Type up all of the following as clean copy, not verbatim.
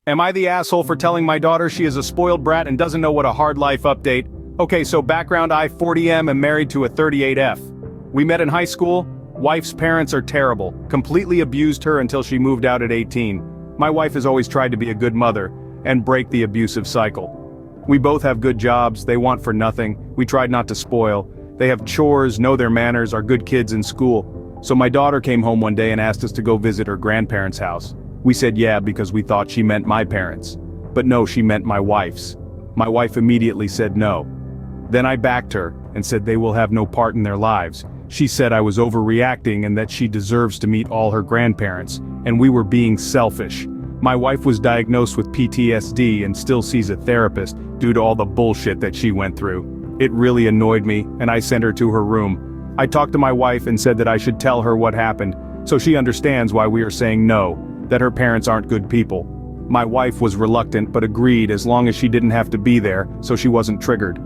Am I the asshole for telling my daughter she is a spoiled brat and doesn't know what a hard life update? Okay, so background, I 40M am married to a 38F. We met in high school. Wife's parents are terrible, completely abused her until she moved out at 18. My wife has always tried to be a good mother and break the abusive cycle. We both have good jobs, they want for nothing, we tried not to spoil. They have chores, know their manners, are good kids in school. So my daughter came home one day and asked us to go visit her grandparents' house. We said yeah because we thought she meant my parents. But no, she meant my wife's. My wife immediately said no. Then I backed her and said they will have no part in their lives. She said I was overreacting and that she deserves to meet all her grandparents, and we were being selfish. My wife was diagnosed with PTSD and still sees a therapist due to all the bullshit that she went through. It really annoyed me, and I sent her to her room. I talked to my wife and said that I should tell her what happened, so she understands why we are saying no, that her parents aren't good people. My wife was reluctant but agreed as long as she didn't have to be there, so she wasn't triggered.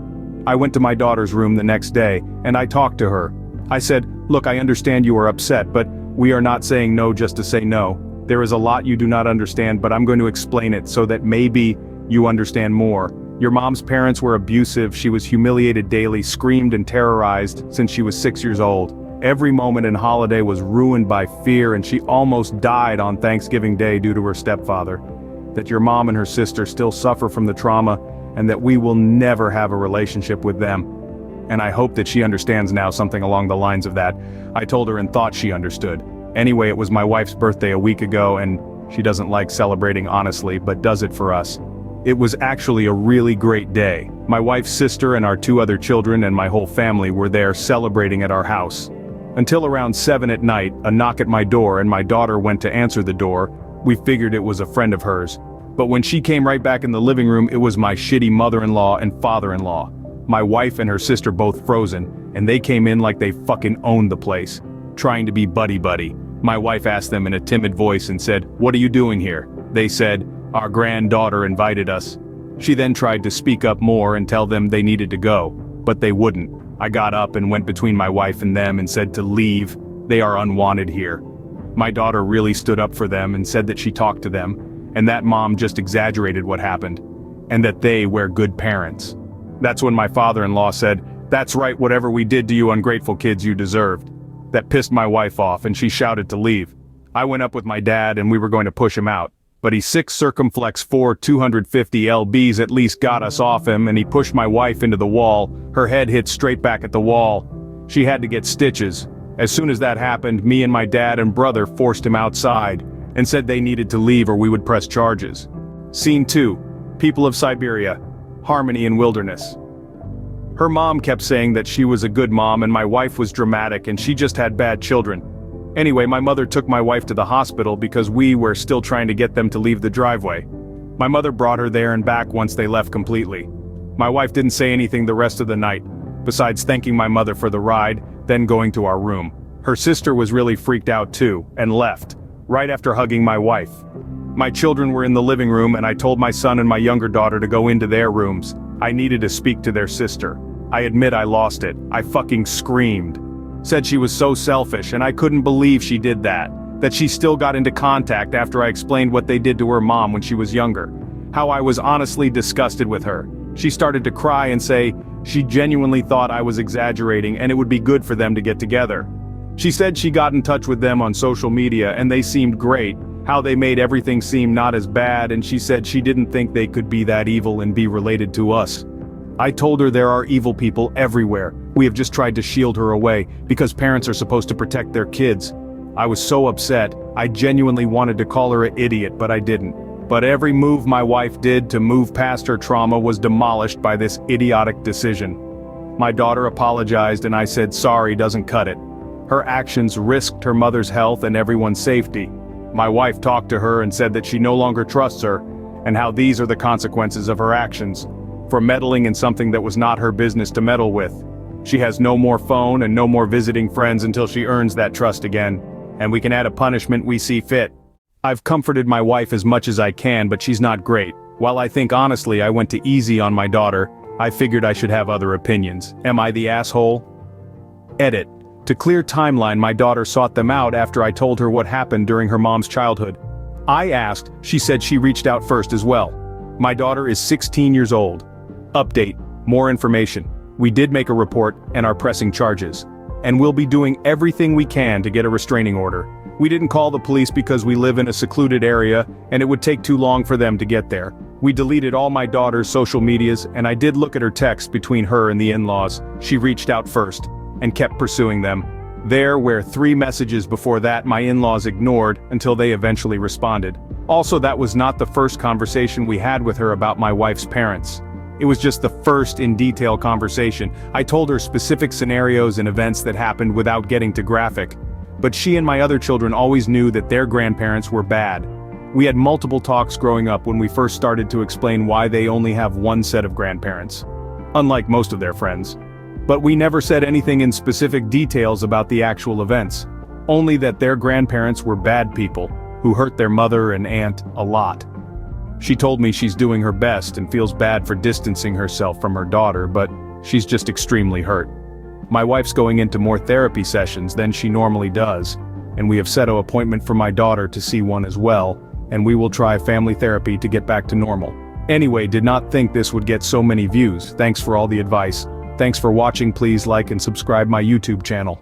I went to my daughter's room the next day, and I talked to her. I said, look, I understand you are upset, but we are not saying no just to say no. There is a lot you do not understand, but I'm going to explain it so that maybe you understand more. Your mom's parents were abusive, she was humiliated daily, screamed and terrorized since she was 6 years old. Every moment and holiday was ruined by fear, and she almost died on Thanksgiving Day due to her stepfather. That your mom and her sister still suffer from the trauma, and that we will never have a relationship with them. And I hope that she understands now, something along the lines of that. I told her and thought she understood. Anyway, it was my wife's birthday a week ago, and she doesn't like celebrating honestly, but does it for us. It was actually a really great day. My wife's sister and our 2 other children and my whole family were there celebrating at our house. Until around 7 at night, a knock at my door and my daughter went to answer the door. We figured it was a friend of hers. But when she came right back in the living room, it was my shitty mother-in-law and father-in-law. My wife and her sister both frozen, and they came in like they fucking owned the place, trying to be buddy-buddy. My wife asked them in a timid voice and said, "What are you doing here?" They said, "Our granddaughter invited us." She then tried to speak up more and tell them they needed to go, but they wouldn't. I got up and went between my wife and them and said to leave, they are unwanted here. My daughter really stood up for them and said that she talked to them, and that mom just exaggerated what happened, and that they were good parents. That's when my father-in-law said, "That's right, whatever we did to you ungrateful kids you deserved." That pissed my wife off and she shouted to leave. I went up with my dad and we were going to push him out, but he 6 circumflex 4 250 lbs at least got us off him, and he pushed my wife into the wall. Her head hit straight back at the wall. She had to get stitches. As soon as that happened, me and my dad and brother forced him outside and said they needed to leave or we would press charges. Scene 2. People of Siberia. Harmony in wilderness. Her mom kept saying that she was a good mom and my wife was dramatic and she just had bad children. Anyway, my mother took my wife to the hospital because we were still trying to get them to leave the driveway. My mother brought her there and back once they left completely. My wife didn't say anything the rest of the night, besides thanking my mother for the ride, then going to our room. Her sister was really freaked out too, and left, right after hugging my wife. My children were in the living room and I told my son and my younger daughter to go into their rooms. I needed to speak to their sister. I admit I lost it. I fucking screamed. Said she was so selfish and I couldn't believe she did that. That she still got into contact after I explained what they did to her mom when she was younger. How I was honestly disgusted with her. She started to cry and say she genuinely thought I was exaggerating and it would be good for them to get together. She said she got in touch with them on social media and they seemed great, how they made everything seem not as bad, and she said she didn't think they could be that evil and be related to us. I told her there are evil people everywhere. We have just tried to shield her away, because parents are supposed to protect their kids. I was so upset, I genuinely wanted to call her an idiot, but I didn't. But every move my wife did to move past her trauma was demolished by this idiotic decision. My daughter apologized and I said sorry doesn't cut it. Her actions risked her mother's health and everyone's safety. My wife talked to her and said that she no longer trusts her, and how these are the consequences of her actions. For meddling in something that was not her business to meddle with. She has no more phone and no more visiting friends until she earns that trust again, and we can add a punishment we see fit. I've comforted my wife as much as I can, but she's not great. While I think honestly I went too easy on my daughter, I figured I should have other opinions. Am I the asshole? Edit. To clear timeline, my daughter sought them out after I told her what happened during her mom's childhood. I asked, she said she reached out first as well. My daughter is 16 years old. Update, more information. We did make a report and are pressing charges. And we'll be doing everything we can to get a restraining order. We didn't call the police because we live in a secluded area and it would take too long for them to get there. We deleted all my daughter's social medias and I did look at her texts between her and the in-laws. She reached out first and kept pursuing them. There were 3 messages before that my in-laws ignored until they eventually responded. Also, that was not the first conversation we had with her about my wife's parents. It was just the first in detail conversation. I told her specific scenarios and events that happened without getting to graphic. But she and my other children always knew that their grandparents were bad. We had multiple talks growing up when we first started to explain why they only have one set of grandparents, unlike most of their friends. But we never said anything in specific details about the actual events, only that their grandparents were bad people, who hurt their mother and aunt a lot. She told me she's doing her best and feels bad for distancing herself from her daughter, but she's just extremely hurt. My wife's going into more therapy sessions than she normally does, and we have set an appointment for my daughter to see one as well, and we will try family therapy to get back to normal. Anyway, did not think this would get so many views. Thanks for all the advice. Thanks for watching. Please like and subscribe my YouTube channel.